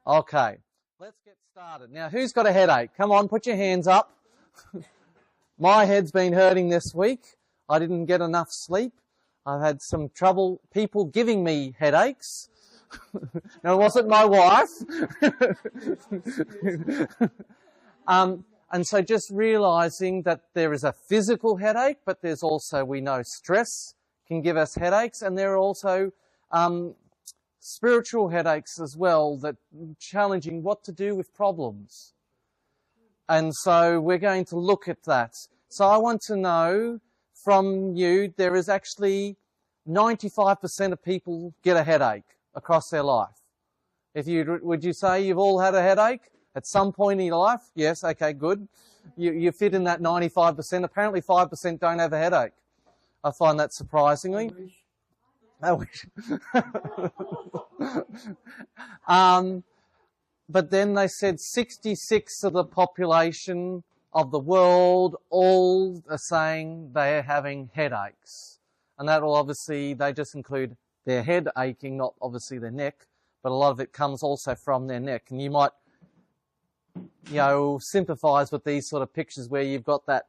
Okay, let's get started. Now, who's got a headache? Come on, put your hands up. My head's been hurting this week. I didn't get enough sleep. I've had some trouble, people giving me headaches. No, it wasn't my wife. And so just realising that there is a physical headache, but there's also, we know, stress can give us headaches, and there are also spiritual headaches as well, that challenging what to do with problems. And so we're going to look at that. So I want to know from you, there is actually 95% of people get a headache across their life. Would you say you've all had a headache at some point in your life? Yes, okay, good. You fit in that 95%. Apparently 5% don't have a headache. I find that surprisingly. I wish. But then they said 66 of the population of the world all are saying they're having headaches. And that will obviously, they just include their head aching, not obviously their neck, but a lot of it comes also from their neck. And you might, sympathise with these sort of pictures where you've got that,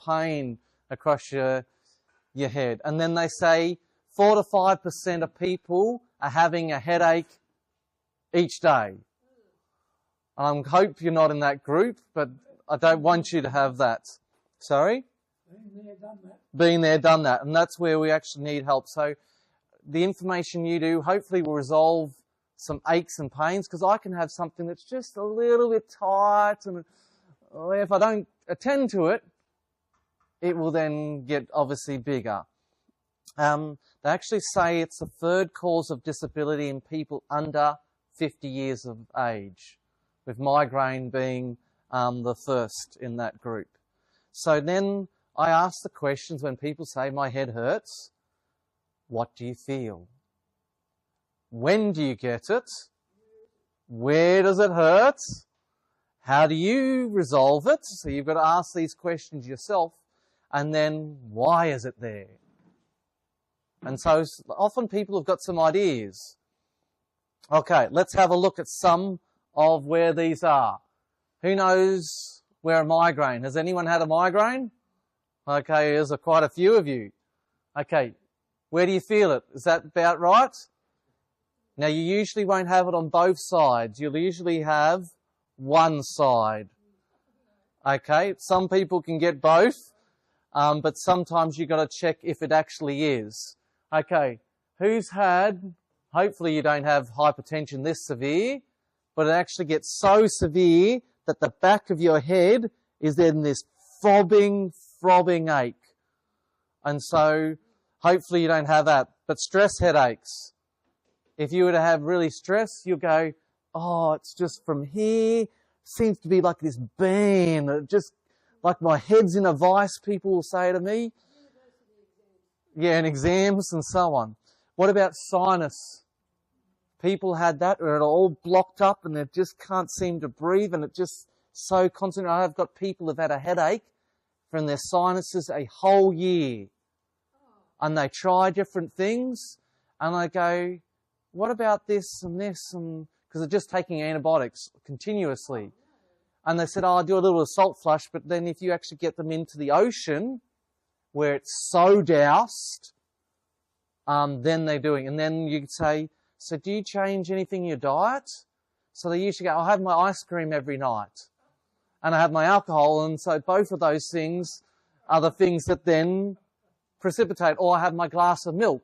pain across your head. And then they say 4 to 5% of people are having a headache each day. I hope you're not in that group, but I don't want you to have that. Sorry? Been there, done that. Been there, done that. And that's where we actually need help. So the information you do hopefully will resolve some aches and pains, because I can have something that's just a little bit tight, and if I don't attend to it, it will then get obviously bigger. They actually say it's the third cause of disability in people under 50 years of age, with migraine being the first in that group. So then I ask the questions when people say, my head hurts, what do you feel? When do you get it? Where does it hurt? How do you resolve it? So you've got to ask these questions yourself. And then, why is it there? And so often people have got some ideas. Okay, let's have a look at some of where these are. Who knows where a migraine? Has anyone had a migraine? Okay, there's quite a few of you. Okay, where do you feel it? Is that about right? Now, you usually won't have it on both sides. You'll usually have one side. Okay, some people can get both, but sometimes you've got to check if it actually is. Okay, who's had, hopefully you don't have hypertension this severe, but it actually gets so severe that the back of your head is in this throbbing ache. And so hopefully you don't have that. But stress headaches. If you were to have really stress, you'll go, it's just from here, seems to be like this band, just like my head's in a vice, people will say to me. Yeah, and exams and so on. What about sinus? People had that where it all blocked up and they just can't seem to breathe, and it just so constant. I've got people who've had a headache from their sinuses a whole year. And they try different things, and I go, what about this and this? And because they're just taking antibiotics continuously. And they said, I'll do a little salt flush, but then if you actually get them into the ocean, where it's so doused, then they're doing. And then you could say, so do you change anything in your diet? So they usually go, I'll have my ice cream every night. And I have my alcohol, and so both of those things are the things that then precipitate. Or I have my glass of milk.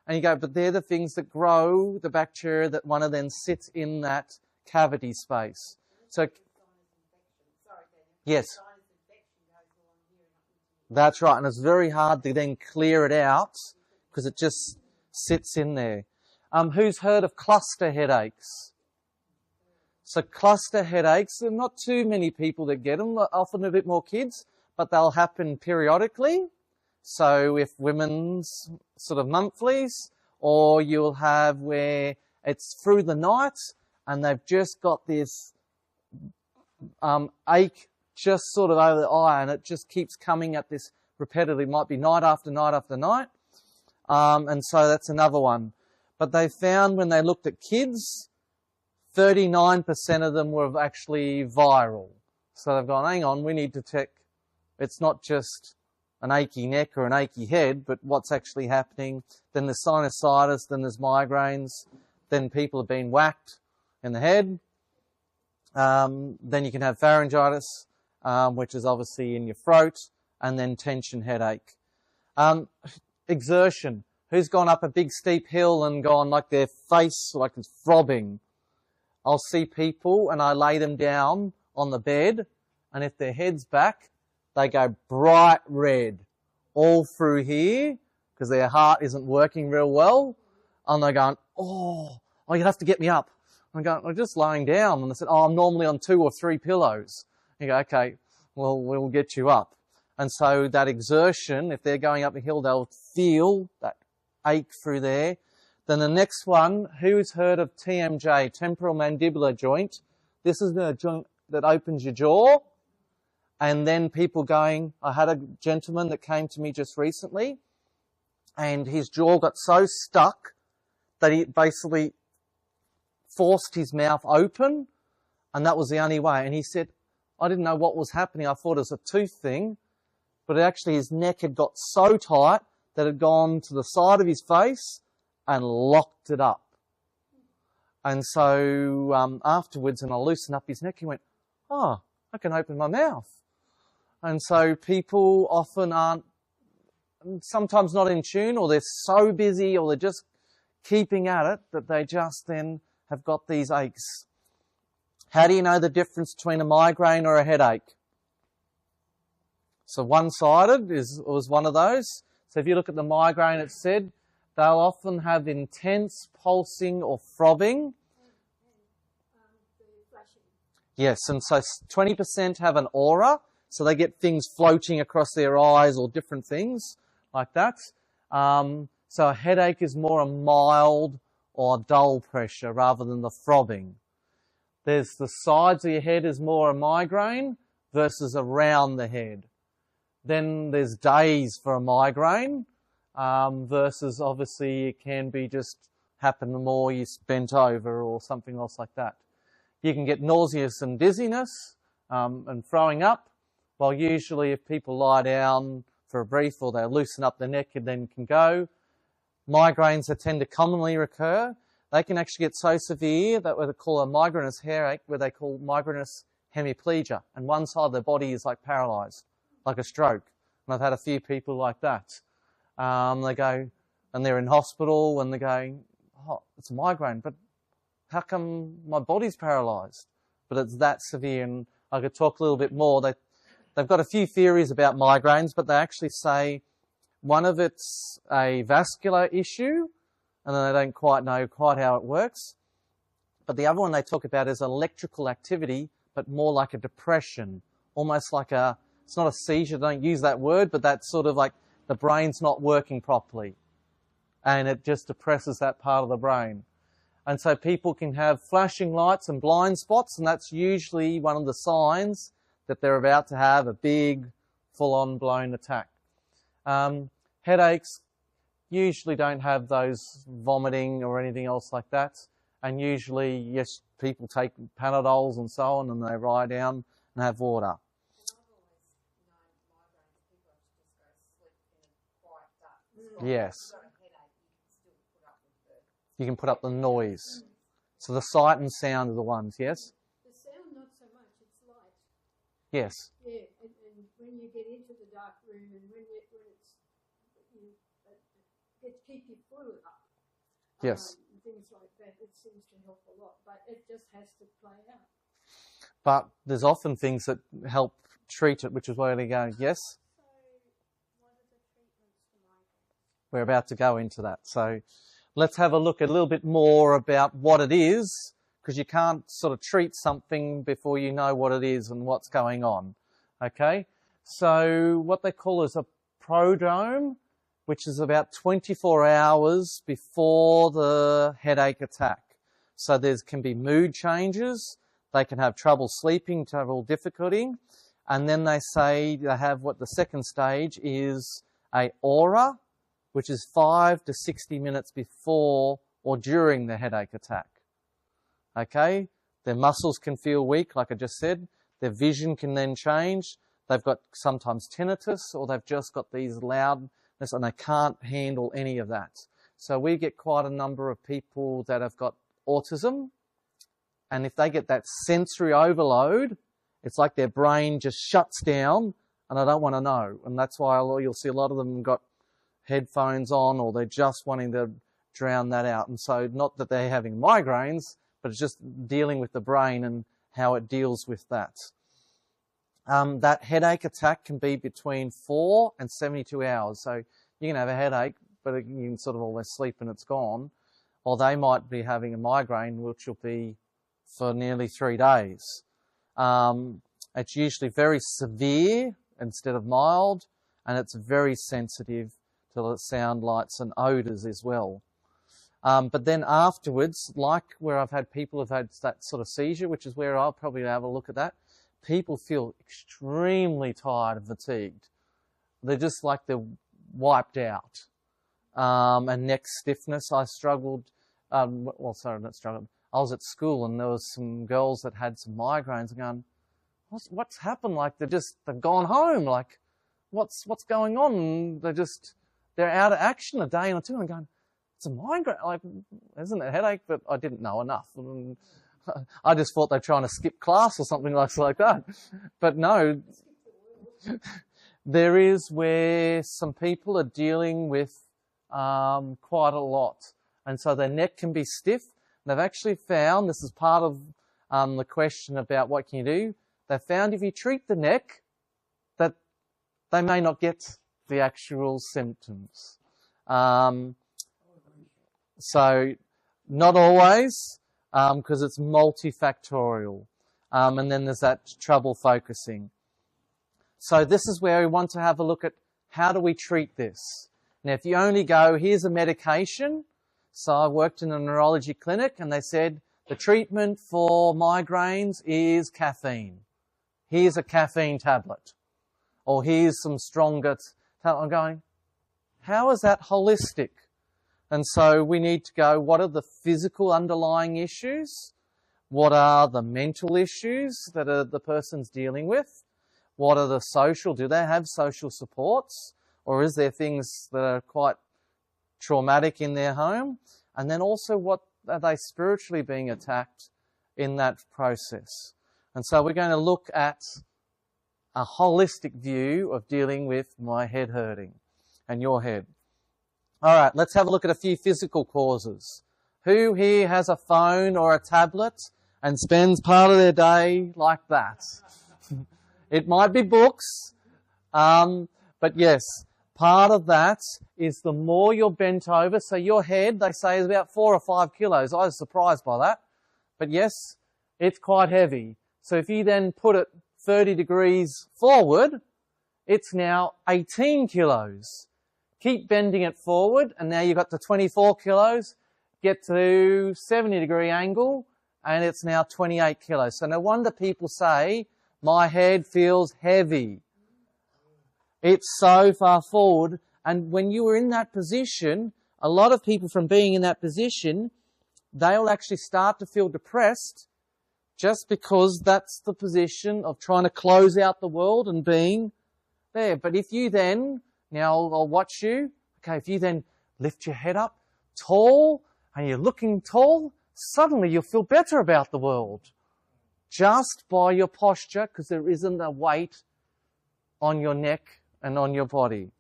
And you go, but they're the things that grow the bacteria that want to then sit in that cavity space. So, yes. That's right, and it's very hard to then clear it out because it just sits in there. Who's heard of cluster headaches? So cluster headaches, there are not too many people that get them, often a bit more kids, but they'll happen periodically. So if women's sort of monthlies, or you'll have where it's through the night and they've just got this ache just sort of over the eye, and it just keeps coming at this repetitively. Might be night after night after night. And so that's another one. But they found when they looked at kids, 39% of them were actually viral. So they've gone, hang on, we need to check. It's not just an achy neck or an achy head, but what's actually happening. Then there's sinusitis, then there's migraines, then people have been whacked in the head. Then you can have pharyngitis, which is obviously in your throat, and then tension headache. Exertion. Who's gone up a big steep hill and gone like their face like it's throbbing? I'll see people and I lay them down on the bed, and if their head's back, they go bright red all through here because their heart isn't working real well. And they're going, oh, you have to get me up. I'm going, I'm just lying down. And they said, I'm normally on 2 or 3 pillows. You go, okay, well, we'll get you up. And so that exertion, if they're going up a hill, they'll feel that ache through there. Then the next one, who's heard of TMJ, temporal mandibular joint? This is the joint that opens your jaw. And then people going, I had a gentleman that came to me just recently, and his jaw got so stuck that he basically forced his mouth open, and that was the only way. And he said, I didn't know what was happening. I thought it was a tooth thing, but actually his neck had got so tight that it had gone to the side of his face and locked it up. And so afterwards, and I loosened up his neck, he went, oh, I can open my mouth. And so people often aren't, sometimes not in tune, or they're so busy, or they're just keeping at it, that they just then have got these aches. How do you know the difference between a migraine or a headache? So one-sided was one of those. So if you look at the migraine, it said they'll often have intense pulsing or throbbing. Yes, and so 20% have an aura, so they get things floating across their eyes or different things like that. So a headache is more a mild or dull pressure rather than the throbbing. There's the sides of your head is more a migraine versus around the head. Then there's days for a migraine versus obviously it can be just happen the more you're bent over or something else like that. You can get nauseous and dizziness and throwing up. Well, usually if people lie down for a brief or they loosen up the neck and then can go. Migraines that tend to commonly recur, they can actually get so severe that what they call a migrainous headache, where they call migrainous hemiplegia, and one side of their body is like paralysed, like a stroke. And I've had a few people like that. They go, and they're in hospital and they're going, oh, it's a migraine, but how come my body's paralysed? But it's that severe, and I could talk a little bit more. They've got a few theories about migraines, but they actually say one of it's a vascular issue, and they don't quite know how it works. But the other one they talk about is electrical activity, but more like a depression, almost like it's not a seizure, don't use that word, but that's sort of like the brain's not working properly, and it just depresses that part of the brain. And so people can have flashing lights and blind spots, and that's usually one of the signs that they're about to have a big, full-on blown attack. Headaches usually don't have those vomiting or anything else like that. And usually, yes, people take Panadols and so on, and they lie down and have water. Yes. You can put up the noise. So the sight and sound are the ones, yes? The sound, not so much, it's light. Yes. Yeah, and when you get into the dark room and when it keeps you fluid up. Yes. Things like that, it seems to help a lot, but it just has to play out. But there's often things that help treat it, which is where they go, yes? So, what are the treatments for migraines? We're about to go into that. So let's have a look a little bit more about what it is, because you can't sort of treat something before you know what it is and what's going on. Okay? So what they call is a prodrome, which is about 24 hours before the headache attack. So there can be mood changes. They can have trouble sleeping, trouble difficulty. And then they say they have what the second stage is a aura, which is 5 to 60 minutes before or during the headache attack. Okay? Their muscles can feel weak, like I just said. Their vision can then change. They've got sometimes tinnitus, or they've just got these loudness, and they can't handle any of that. So we get quite a number of people that have got autism, and if they get that sensory overload, it's like their brain just shuts down, and I don't want to know. And that's why you'll see a lot of them got headphones on, or they're just wanting to drown that out. And so not that they're having migraines, but it's just dealing with the brain and how it deals with that. That headache attack can be between 4 and 72 hours. So you can have a headache, but you can sort of always sleep and it's gone. Or they might be having a migraine, which will be for nearly 3 days. It's usually very severe instead of mild, and it's very sensitive to the sound, lights and odours as well. But then afterwards, like where I've had people who've had that sort of seizure, which is where I'll probably have a look at that, people feel extremely tired and fatigued. They're just like they're wiped out. And neck stiffness, I struggled, I was at school and there was some girls that had some migraines and going, what's happened? Like they've gone home. Like what's going on? And they're out of action a day or two, and I'm going, it's a migraine. Like, isn't it a headache? But I didn't know enough. And I just thought they're trying to skip class or something like that. But no, there is where some people are dealing with quite a lot. And so their neck can be stiff. They've actually found, this is part of the question about what can you do, they found if you treat the neck, that they may not get the actual symptoms. So not always, because it's multifactorial. And then there's that trouble focusing. So this is where we want to have a look at how do we treat this. Now, if you only go, here's a medication. So I worked in a neurology clinic and they said the treatment for migraines is caffeine. Here's a caffeine tablet. Or here's some stronger tablet. I'm going, how is that holistic? And so we need to go, what are the physical underlying issues? What are the mental issues that the person's dealing with? What are the social? Do they have social supports? Or is there things that are quite traumatic in their home? And then also, what are they spiritually being attacked in that process? And so we're going to look at a holistic view of dealing with my head hurting and your head. All right, let's have a look at a few physical causes. Who here has a phone or a tablet and spends part of their day like that? It might be books, but yes, part of that is the more you're bent over. So your head, they say, is about 4 or 5 kilos. I was surprised by that. But yes, it's quite heavy. So if you then put it 30 degrees forward, it's now 18 kilos. Keep bending it forward, and now you've got to 24 kilos. Get to 70-degree angle, and it's now 28 kilos. So no wonder people say, my head feels heavy. It's so far forward. And when you were in that position, a lot of people from being in that position, they'll actually start to feel depressed just because that's the position of trying to close out the world and being there. But if you then, now I'll watch you, okay, if you then lift your head up tall and you're looking tall, suddenly you'll feel better about the world just by your posture, because there isn't a weight on your neck and on your body.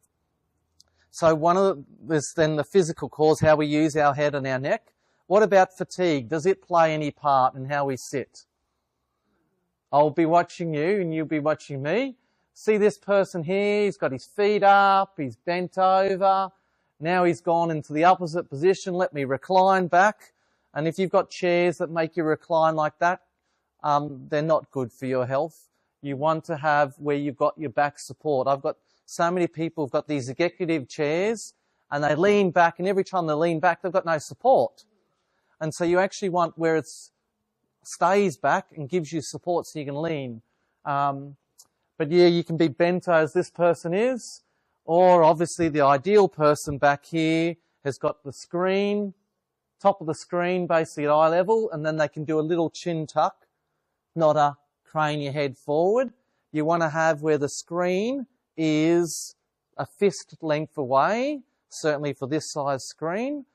So there's then the physical cause, how we use our head and our neck. What about fatigue? Does it play any part in how we sit? I'll be watching you and you'll be watching me. See this person here, he's got his feet up, he's bent over. Now he's gone into the opposite position. Let me recline back. And if you've got chairs that make you recline like that, they're not good for your health. You want to have where you've got your back support. I've got so many people who've got these executive chairs and they lean back, and every time they lean back, they've got no support. And so you actually want where it stays back and gives you support so you can lean. But yeah, you can be bent as this person is, or obviously the ideal person back here has got the screen top of the screen, basically at eye level, and then they can do a little chin tuck, not a crane your head forward. You want to have where the screen is a fist length away, certainly for this size screen,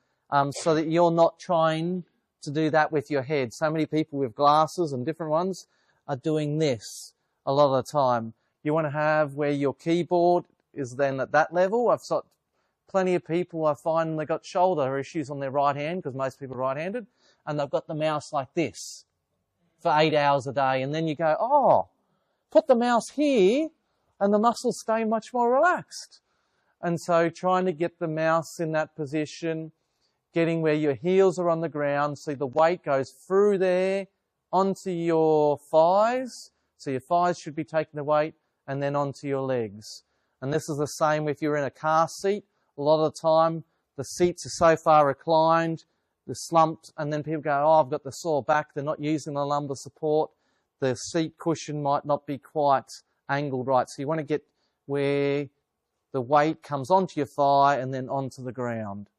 so that you're not trying to do that with your head. So many people with glasses and different ones are doing this a lot of the time. You want to have where your keyboard is then at that level. I've got plenty of people I find they've got shoulder issues on their right hand, because most people are right-handed, and they've got the mouse like this for 8 hours a day. And then you go, oh, put the mouse here and the muscles stay much more relaxed. And so trying to get the mouse in that position, getting where your heels are on the ground, so the weight goes through there onto your thighs. So your thighs should be taking the weight, and then onto your legs. And this is the same if you're in a car seat. A lot of the time, the seats are so far reclined, they're slumped, and then people go, oh, I've got the sore back. They're not using the lumbar support. The seat cushion might not be quite angled right. So you want to get where the weight comes onto your thigh and then onto the ground.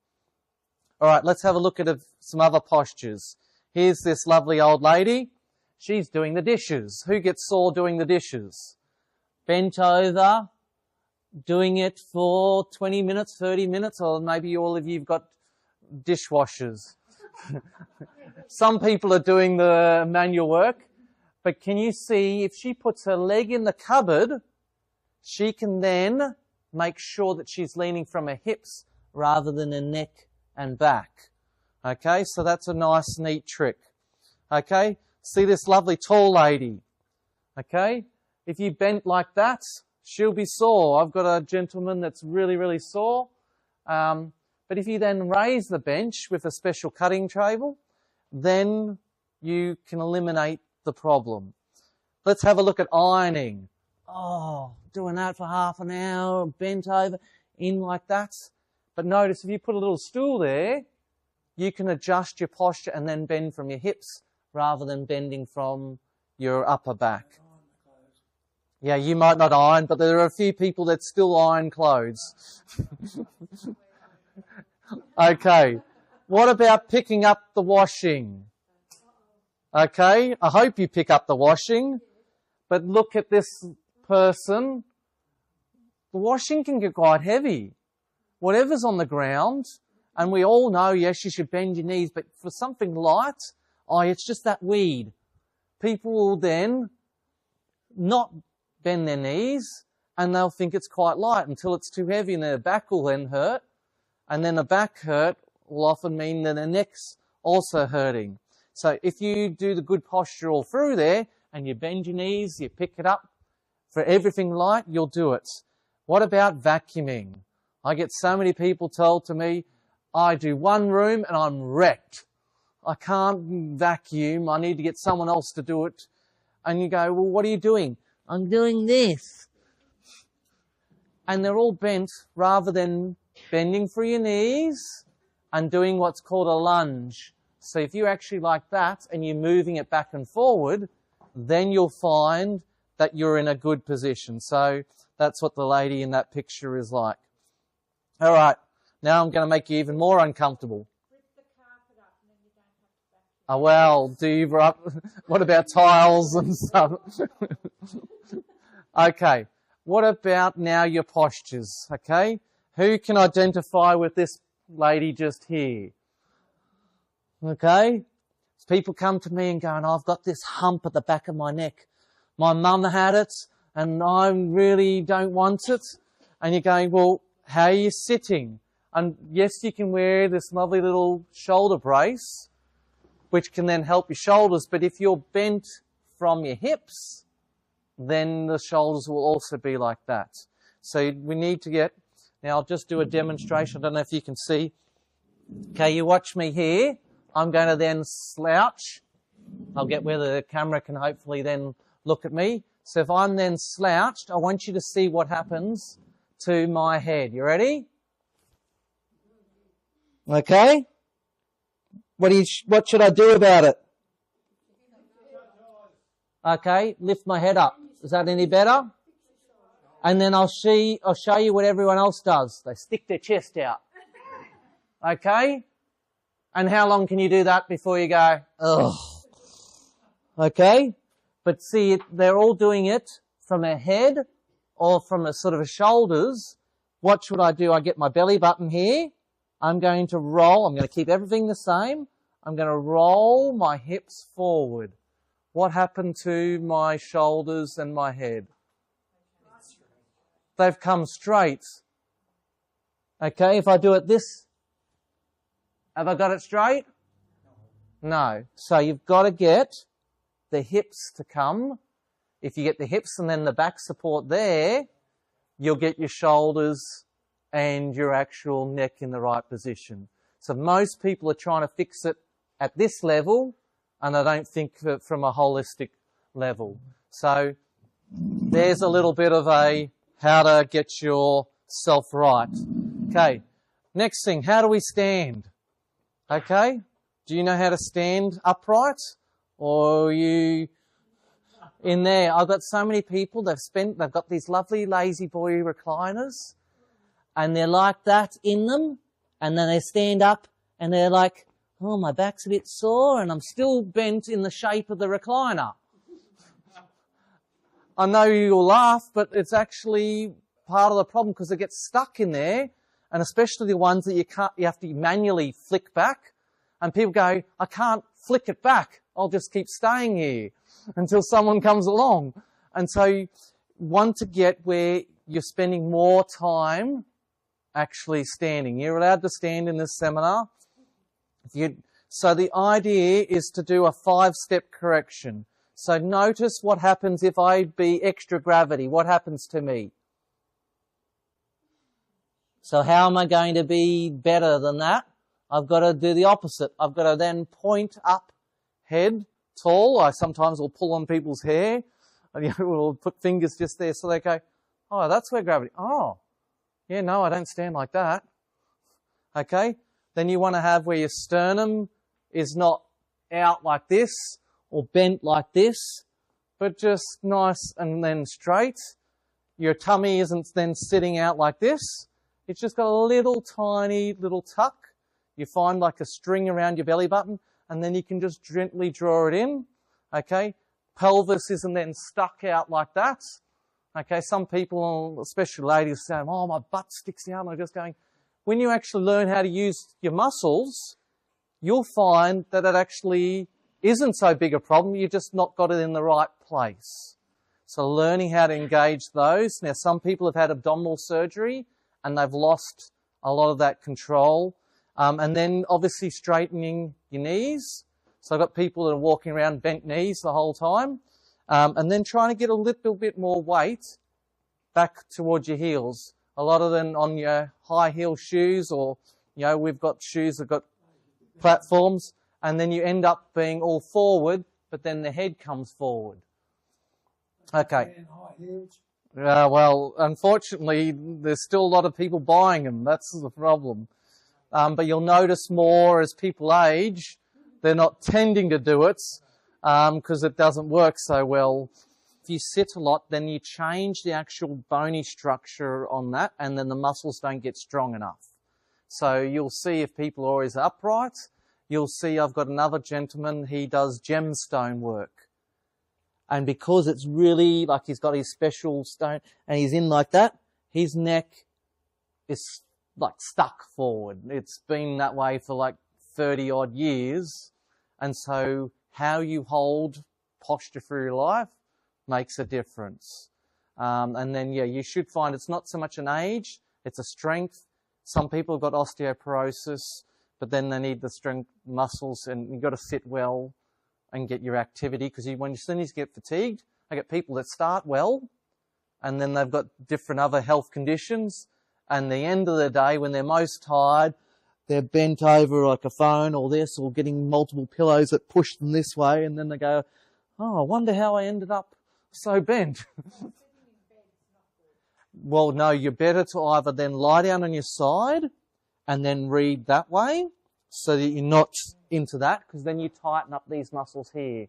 All right, let's have a look at some other postures. Here's this lovely old lady. She's doing the dishes. Who gets sore doing the dishes? Bent over, doing it for 20 minutes, 30 minutes, or maybe all of you've got dishwashers. Some people are doing the manual work, but can you see if she puts her leg in the cupboard, she can then make sure that she's leaning from her hips rather than her neck and back. Okay, so that's a nice, neat trick. Okay, see this lovely tall lady. Okay, if you bent like that, she'll be sore. I've got a gentleman that's really, really sore. But if you then raise the bench with a special cutting table, then you can eliminate the problem. Let's have a look at ironing. Oh, doing that for half an hour, bent over, in like that. But notice if you put a little stool there, you can adjust your posture and then bend from your hips rather than bending from your upper back. Yeah, you might not iron, but there are a few people that still iron clothes. Okay, what about picking up the washing? Okay, I hope you pick up the washing, but look at this person. The washing can get quite heavy. Whatever's on the ground, and we all know, yes, you should bend your knees, but for something light, oh, it's just that weed. People will then not bend their knees, and they'll think it's quite light until it's too heavy, and their back will then hurt. And then the back hurt will often mean that the neck's also hurting. So if you do the good posture all through there, and you bend your knees, you pick it up, for everything light, you'll do it. What about vacuuming? I get so many people told to me, I do one room and I'm wrecked. I can't vacuum, I need to get someone else to do it. And you go, well, what are you doing? I'm doing this. And they're all bent rather than bending through your knees and doing what's called a lunge. So if you actually like that and you're moving it back and forward, then you'll find that you're in a good position. So that's what the lady in that picture is like. All right, now I'm going to make you even more uncomfortable. Flip the carpet up and then you don't have to vacuum. Oh, well, do you, what about tiles and stuff? Okay, what about now your postures, okay? Who can identify with this lady just here? Okay? People come to me and go, oh, I've got this hump at the back of my neck. My mum had it and I really don't want it. And you're going, well, how are you sitting? And yes, you can wear this lovely little shoulder brace, which can then help your shoulders. But if you're bent from your hips, then the shoulders will also be like that. So we need to get, now I'll just do a demonstration. I don't know if you can see. Okay, you watch me here. I'm going to then slouch. I'll get where the camera can hopefully then look at me. So if I'm then slouched, I want you to see what happens to my head. You ready? Okay. What should I do about it? Okay, lift my head up. Is that any better? And then I'll show you what everyone else does. They stick their chest out. Okay? And how long can you do that before you go, ugh? Okay? But see, they're all doing it from a head or from a sort of a shoulders. What should I do? I get my belly button here. I'm going to roll. I'm going to keep everything the same. I'm going to roll my hips forward. What happened to my shoulders and my head? They've come straight. Okay, if I do it this, have I got it straight? No. So you've got to get the hips to come. If you get the hips and then the back support there, you'll get your shoulders and your actual neck in the right position. So most people are trying to fix it at this level, and they don't think of it from a holistic level. So there's a little bit of a how to get yourself right. Okay, next thing, how do we stand? Okay, do you know how to stand upright? Or are you in there? I've got so many people, they've got these lovely lazy boy recliners, and they're like that in them, and then they stand up and they're like, oh, my back's a bit sore and I'm still bent in the shape of the recliner. I know you'll laugh, but it's actually part of the problem because it gets stuck in there, and especially the ones that you have to manually flick back, and people go, I can't flick it back. I'll just keep staying here until someone comes along. And so you want to get where you're spending more time actually standing. You're allowed to stand in this seminar. So the idea is to do a 5-step correction. So notice what happens if I be extra gravity. What happens to me? So how am I going to be better than that? I've got to do the opposite. I've got to then point up, head, tall. I sometimes will pull on people's hair. We'll put fingers just there so they go, oh, that's where gravity. Oh, yeah, no, I don't stand like that. Okay? Then you want to have where your sternum is not out like this or bent like this, but just nice and then straight. Your tummy isn't then sitting out like this. It's just got a little tiny little tuck. You find like a string around your belly button, and then you can just gently draw it in. Okay? Pelvis isn't then stuck out like that. Okay? Some people, especially ladies, say, oh, my butt sticks out. And I'm just going, when you actually learn how to use your muscles, you'll find that it actually isn't so big a problem. You've just not got it in the right place. So learning how to engage those. Now, some people have had abdominal surgery and they've lost a lot of that control. And then obviously straightening your knees. So I've got people that are walking around bent knees the whole time. And then trying to get a little bit more weight back towards your heels. A lot of them on your high heel shoes, or, you know, we've got shoes that got platforms, and then you end up being all forward, but then the head comes forward. Okay. Well, unfortunately, there's still a lot of people buying them. That's the problem. But you'll notice more as people age, they're not tending to do it because it doesn't work so well. If you sit a lot, then you change the actual bony structure on that, and then the muscles don't get strong enough. So you'll see if people are always upright, you'll see I've got another gentleman, he does gemstone work. And because it's really like he's got his special stone and he's in like that, his neck is like stuck forward. It's been that way for like 30 odd years. And so how you hold posture for your life makes a difference. And then, yeah, you should find it's not so much an age, it's a strength. Some people have got osteoporosis, but then they need the strength muscles, and you've got to sit well and get your activity, because when you soon as you get fatigued, I get people that start well, and then they've got different other health conditions, and the end of the day, when they're most tired, they're bent over like a phone or this, or getting multiple pillows that push them this way, and then they go, oh, I wonder how I ended up so bent. Well, no, you're better to either then lie down on your side and then read that way so that you're not into that, because then you tighten up these muscles here.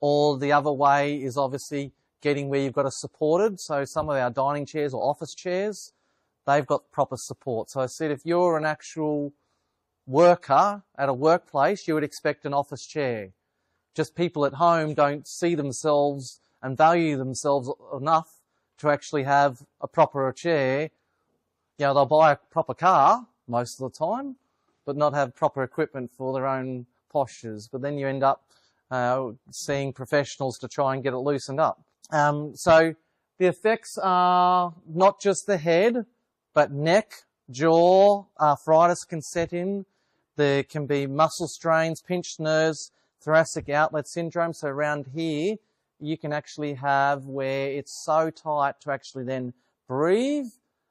Or the other way is obviously getting where you've got it supported. So some of our dining chairs or office chairs, they've got proper support. So I said if you're an actual worker at a workplace, you would expect an office chair. Just people at home don't see themselves and value themselves enough to actually have a proper chair. You know, they'll buy a proper car most of the time, but not have proper equipment for their own postures. But then you end up seeing professionals to try and get it loosened up. So the effects are not just the head, but neck, jaw, arthritis can set in. There can be muscle strains, pinched nerves, thoracic outlet syndrome. So around here, you can actually have where it's so tight to actually then breathe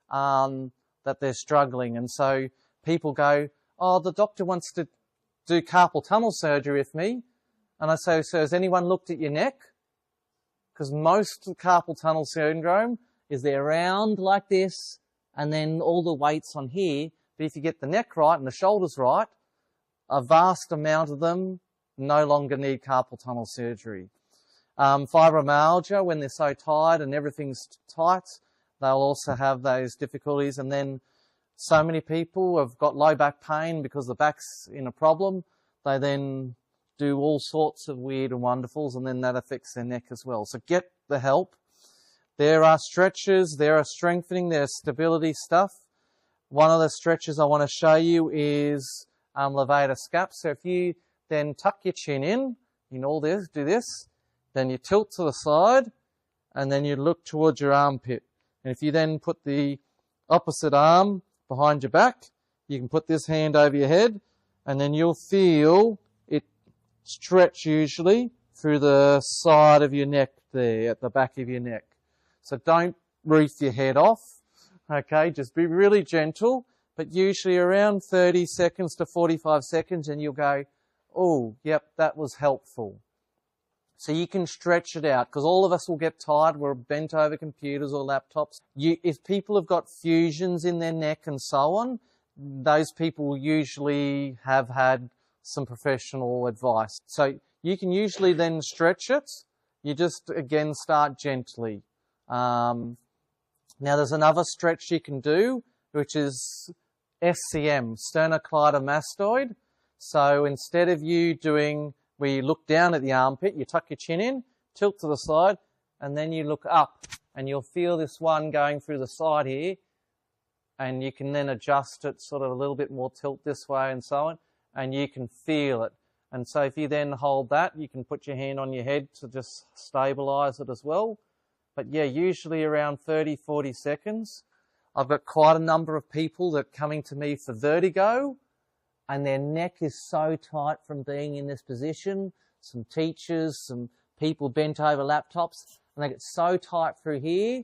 that they're struggling. And so people go, oh, the doctor wants to do carpal tunnel surgery with me. And I say, so has anyone looked at your neck? Because most of carpal tunnel syndrome is they're round like this, and then all the weight's on here. But if you get the neck right and the shoulders right, a vast amount of them no longer need carpal tunnel surgery. Fibromyalgia, when they're so tired and everything's tight, they'll also have those difficulties. And then so many people have got low back pain because the back's in a problem. They then do all sorts of weird and wonderfuls, and then that affects their neck as well. So get the help. There are stretches, there are strengthening, there's stability stuff. One of the stretches I want to show you is levator scap. So if you then tuck your chin in all this, do this, then you tilt to the side, and then you look towards your armpit. And if you then put the opposite arm behind your back, you can put this hand over your head, and then you'll feel it stretch usually through the side of your neck there, at the back of your neck. So don't wreath your head off, okay? Just be really gentle, but usually around 30 seconds to 45 seconds, and you'll go, oh, yep, that was helpful. So you can stretch it out, because all of us will get tired. We're bent over computers or laptops. If people have got fusions in their neck and so on, those people usually have had some professional advice. So you can usually then stretch it. You just, again, start gently. Now there's another stretch you can do, which is SCM, sternocleidomastoid. So instead of you doing where you look down at the armpit, you tuck your chin in, tilt to the side, and then you look up, and you'll feel this one going through the side here, and you can then adjust it sort of a little bit more tilt this way and so on, and you can feel it. And so if you then hold that, you can put your hand on your head to just stabilize it as well. But yeah, usually around 30, 40 seconds. I've got quite a number of people that are coming to me for vertigo, and their neck is so tight from being in this position. Some teachers, some people bent over laptops, and they get so tight through here.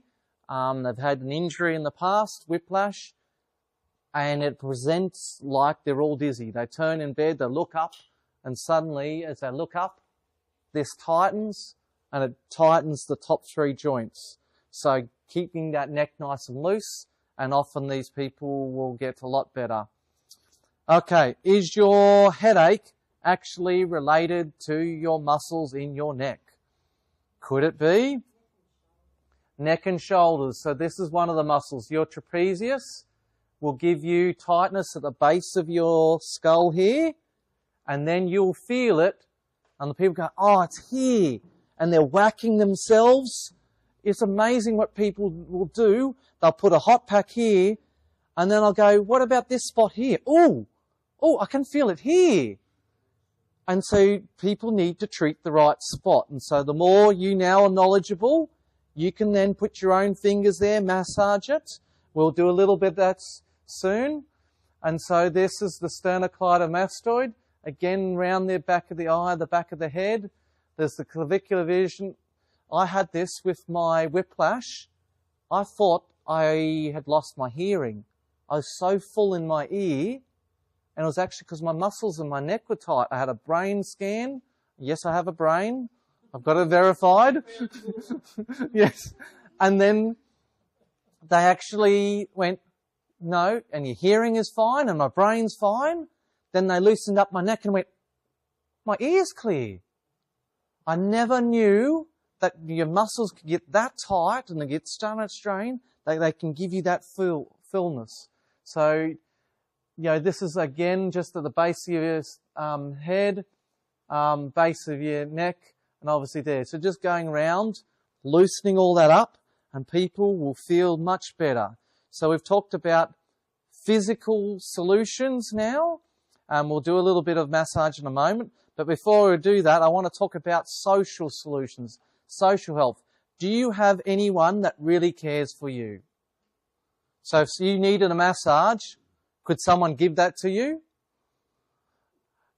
They've had an injury in the past, whiplash, and it presents like they're all dizzy. They turn in bed, they look up, and suddenly, as they look up, this tightens, and it tightens the top three joints. So keeping that neck nice and loose, and often these people will get a lot better. Okay, is your headache actually related to your muscles in your neck? Could it be? Neck and shoulders. So this is one of the muscles. Your trapezius will give you tightness at the base of your skull here, and then you'll feel it, and the people go, oh, it's here, and they're whacking themselves. It's amazing what people will do. They'll put a hot pack here, and then I'll go, what about this spot here? Oh, I can feel it here. And so people need to treat the right spot. And so the more you now are knowledgeable, you can then put your own fingers there, massage it. We'll do a little bit of that soon. And so this is the sternocleidomastoid. Again, round the back of the eye, the back of the head. There's the clavicular vision. I had this with my whiplash. I thought I had lost my hearing. I was so full in my ear, and it was actually because my muscles in my neck were tight. I had a brain scan. Yes, I have a brain. I've got it verified. Yes. And then they actually went, no, and your hearing is fine and my brain's fine. Then they loosened up my neck and went, my ear's clear. I never knew that your muscles could get that tight and they get so much strain, they can give you that fullness. So this is again just at the base of your head, base of your neck, and obviously there. So just going around, loosening all that up, and people will feel much better. So we've talked about physical solutions now. We'll do a little bit of massage in a moment. But before we do that, I want to talk about social solutions, social health. Do you have anyone that really cares for you? So if you needed a massage, could someone give that to you?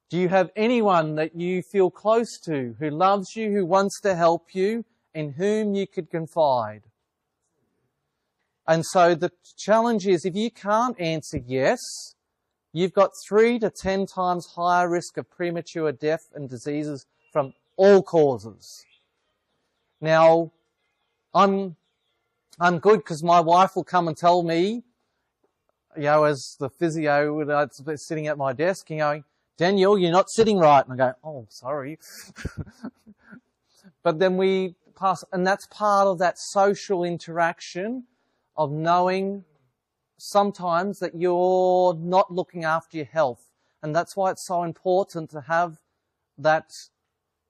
Do you have anyone that you feel close to, who loves you, who wants to help you, in whom you could confide? And so the challenge is, if you can't answer yes, you've got 3 to 10 times higher risk of premature death and diseases from all causes. Now, I'm good because my wife will come and tell me, as the physio sitting at my desk, going, Daniel, you're not sitting right. And I go, oh, sorry. But then we pass, and that's part of that social interaction of knowing sometimes that you're not looking after your health. And that's why it's so important to have that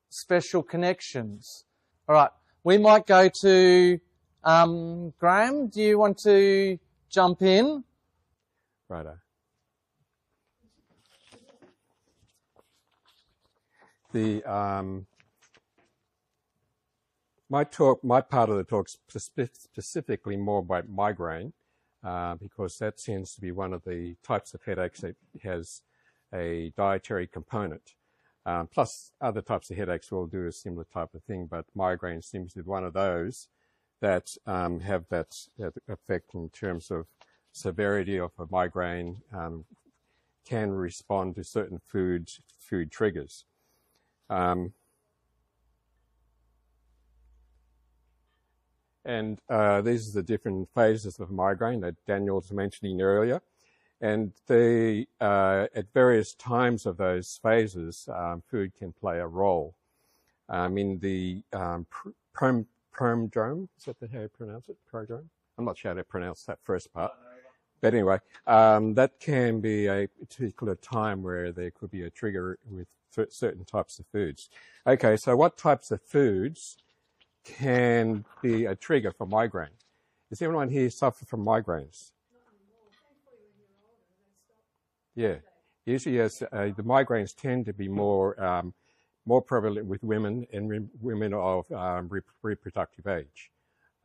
special connections. All right, we might go to Graham. Do you want to jump in? Righto. My part of the talk specifically more about migraine, because that tends to be one of the types of headaches that has a dietary component. Plus other types of headaches will do a similar type of thing, but migraine seems to be one of those that have that effect in terms of severity of a migraine, can respond to certain food triggers. These are the different phases of migraine that Daniel was mentioning earlier. And they, at various times of those phases, food can play a role. In the prodrome, is that how you pronounce it? Prodrome? I'm not sure how to pronounce that first part. But anyway, that can be a particular time where there could be a trigger with certain types of foods. Okay, so what types of foods can be a trigger for migraine? Does anyone here suffer from migraines? Yeah, usually yes, the migraines tend to be more prevalent with women and women of reproductive age.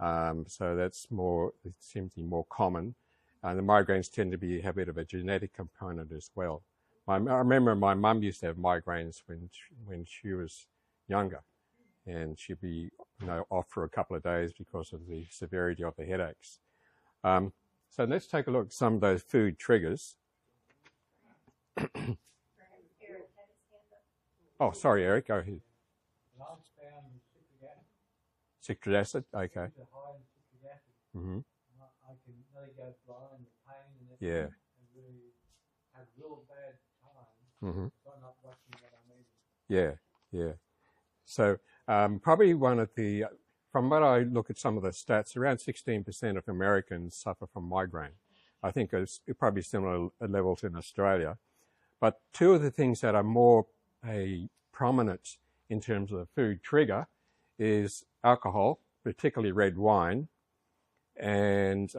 So that's more, it seems to be more common. And the migraines tend to have a bit of a genetic component as well. I remember my mum used to have migraines when she was younger, and she'd be off for a couple of days because of the severity of the headaches. So let's take a look at some of those food triggers. Oh, sorry, Eric, go ahead. Citric acid, okay. Mm-hmm. I can really go blind, the pain and everything, yeah. And really have real bad time mm-hmm. by not watching what I'm eating. Yeah. So probably one of the, from what I look at some of the stats, around 16% of Americans suffer from migraine. I think it's probably similar level to in Australia. But two of the things that are more prominent in terms of the food trigger is alcohol, particularly red wine, and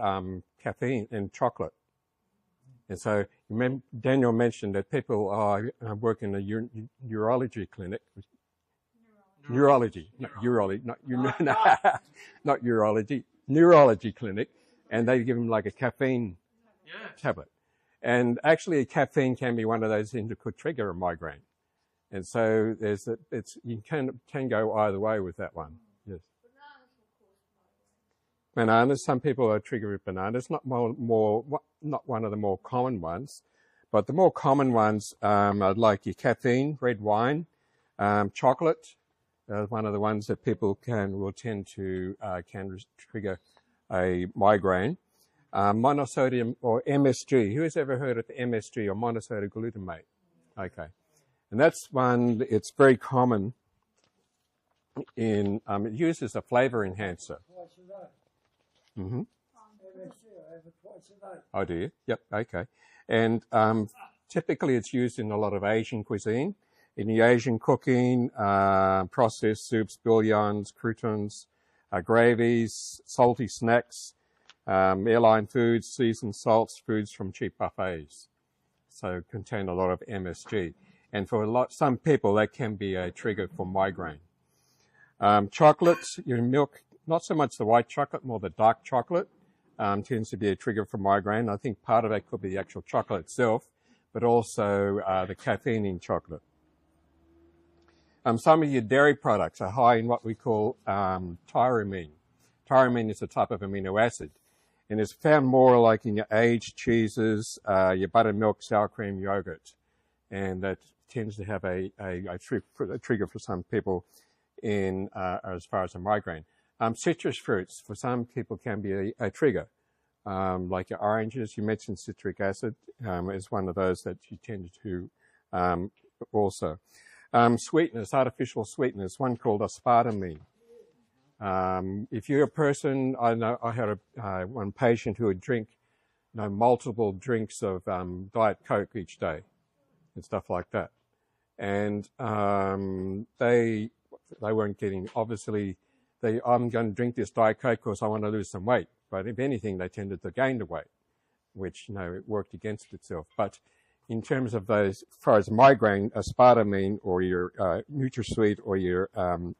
caffeine and chocolate. And so Daniel mentioned that people work in a urology clinic. Neurology clinic, and they give them like a caffeine tablet. And actually caffeine can be one of those things that could trigger a migraine. And so you can go either way with that one. Yes. Bananas, some people are triggered with bananas, not one of the more common ones, but the more common ones are like your caffeine, red wine, chocolate, one of the ones that people will tend to can trigger a migraine. Monosodium or MSG. Who has ever heard of the MSG or monosodium glutamate? Okay. And that's one, it's very common in, it uses a flavor enhancer. Twice a day. Mm-hmm. MSG, I have it twice a day. Oh, do you? Yep, okay. And typically it's used in a lot of Asian cuisine. In the Asian cooking, processed soups, bouillons, croutons, gravies, salty snacks, airline foods, seasoned salts, foods from cheap buffets. So contain a lot of MSG. And for some people, that can be a trigger for migraine. Chocolate, your milk, not so much the white chocolate, more the dark chocolate, tends to be a trigger for migraine. I think part of that could be the actual chocolate itself, but also the caffeine in chocolate. Some of your dairy products are high in what we call tyramine. Tyramine is a type of amino acid, and it's found more like in your aged cheeses, your buttermilk, sour cream, yogurt, and that tends to have a trigger for some people in as far as a migraine. Citrus fruits for some people can be a trigger, like your oranges. You mentioned citric acid is one of those that you tend to also. Sweeteners, artificial sweeteners, one called aspartame. If you're a person, I know I had one patient who would drink multiple drinks of Diet Coke each day and stuff like that. And they weren't getting, obviously, I'm going to drink this Diet Coke because I want to lose some weight. But if anything, they tended to gain the weight, which, it worked against itself. But in terms of those, as far as migraine, aspartame or your NutraSweet or your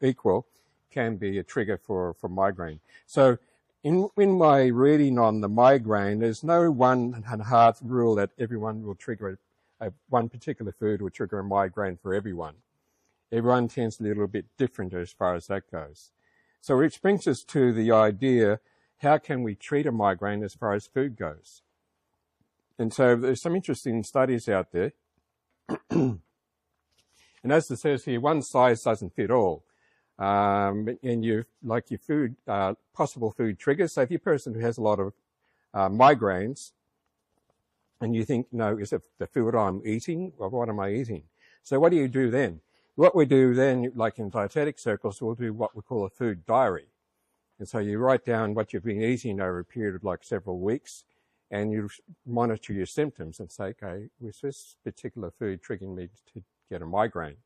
Equal can be a trigger for migraine. So in my reading on the migraine, there's no one and hard rule that everyone will trigger one particular food will trigger a migraine for everyone. Everyone tends to be a little bit different as far as that goes. So which brings us to the idea, how can we treat a migraine as far as food goes? And so there's some interesting studies out there. And as it says here, one size doesn't fit all. And your food, possible food triggers. So if you're a person who has a lot of migraines, and you think, is it the food I'm eating, or what am I eating? So what do you do then? What we do then, like in dietetic circles, we'll do what we call a food diary. And so you write down what you've been eating over a period of like several weeks, and you monitor your symptoms and say, okay, was this particular food triggering me to get a migraine?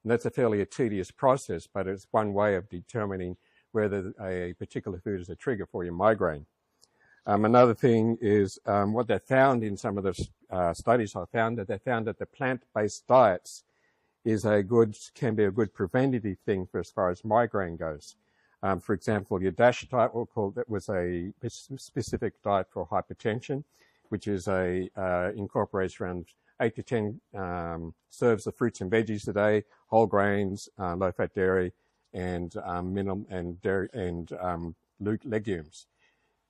And that's a fairly tedious process, but it's one way of determining whether a particular food is a trigger for your migraine. Another thing is what they found in some of the studies I found, that they found that the plant-based diets can be a good preventative thing for as far as migraine goes. For example, your DASH diet, that was a specific diet for hypertension, which is incorporates around 8 to 10 serves of fruits and veggies a day, whole grains, low-fat dairy, and legumes.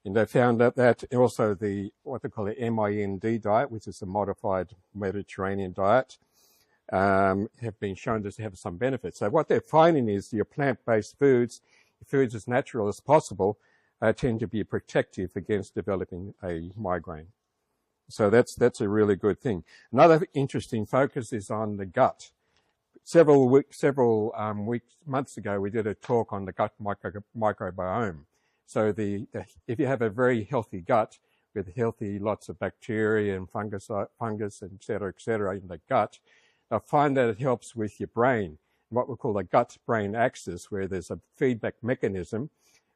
And they found that also what they call the MIND diet, which is a modified Mediterranean diet, have been shown to have some benefits. So what they're finding is your plant-based foods as natural as possible, tend to be protective against developing a migraine. So that's a really good thing. Another interesting focus is on the gut. Several months ago, we did a talk on the gut microbiome. So if you have a very healthy gut with lots of bacteria and fungus, et cetera, in the gut, I find that it helps with your brain, what we call the gut-brain axis, where there's a feedback mechanism,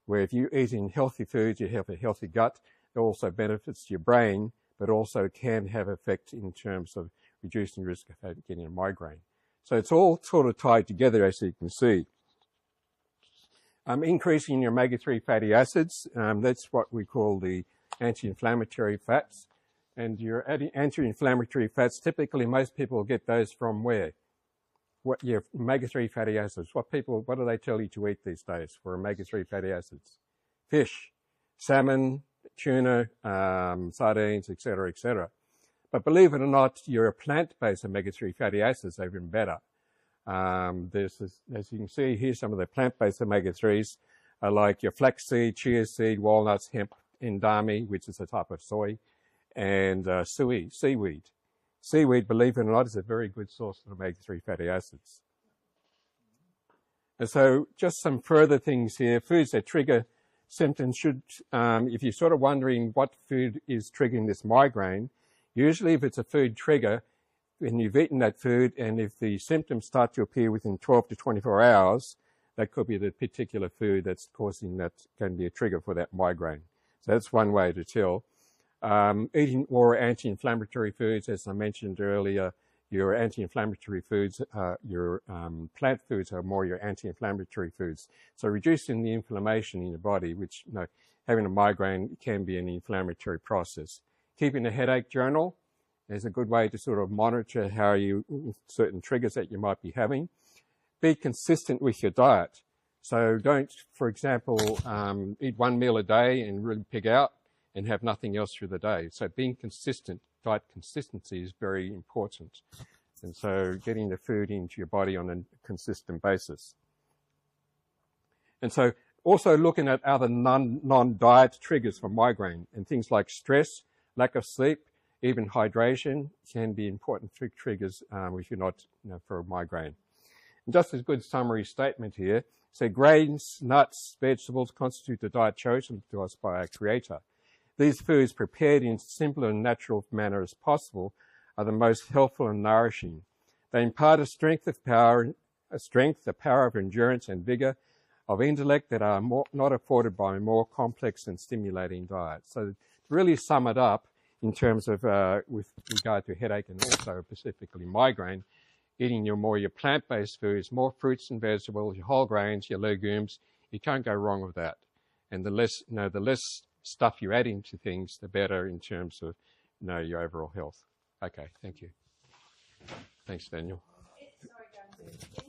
where if you're eating healthy foods, you have a healthy gut. It also benefits your brain, but also can have effect in terms of reducing risk of getting a migraine. So it's all sort of tied together, as you can see. Increasing your omega-3 fatty acids, that's what we call the anti-inflammatory fats. And your anti-inflammatory fats, typically most people get those from where? What your omega-3 fatty acids. What do they tell you to eat these days for omega-3 fatty acids? Fish, salmon, tuna, sardines, et cetera, et cetera. But believe it or not, your plant-based omega-3 fatty acids are even better. As you can see here, some of the plant-based omega-3s are like your flaxseed, chia seed, walnuts, hemp, endami, which is a type of soy, and seaweed. Seaweed, believe it or not, is a very good source of omega-3 fatty acids. And so just some further things here. Foods that trigger symptoms should, if you're sort of wondering what food is triggering this migraine, Usually if it's a food trigger, when you've eaten that food and if the symptoms start to appear within 12 to 24 hours, that could be the particular food that's causing that, can be a trigger for that migraine. So that's one way to tell. Eating more anti-inflammatory foods, as I mentioned earlier, your anti-inflammatory foods, your plant foods are more your anti-inflammatory foods. So reducing the inflammation in your body, which, you know, having a migraine can be an inflammatory process. Keeping a headache journal is a good way to sort of monitor how you, certain triggers that you might be having. Be consistent with your diet. So don't, for example, eat one meal a day and really pig out and have nothing else through the day. So being consistent, diet consistency is very important. And so getting the food into your body on a consistent basis. And so also looking at other non-diet triggers for migraine, and things like stress, lack of sleep, even hydration can be important triggers if you're not, you know, for a migraine. And just a good summary statement here. So grains, nuts, vegetables constitute the diet chosen to us by our Creator. These foods, prepared in simple and natural manner as possible, are the most helpful and nourishing. They impart a strength, the power of endurance and vigor of intellect that are not afforded by more complex and stimulating diets. So to really sum it up in terms of with regard to headache and also specifically migraine, eating your plant-based foods, more fruits and vegetables, your whole grains, your legumes, you can't go wrong with that. And the less stuff you add into things, the better in terms of, you know, your overall health. Okay, thank you. Thanks, Daniel. Sorry, James.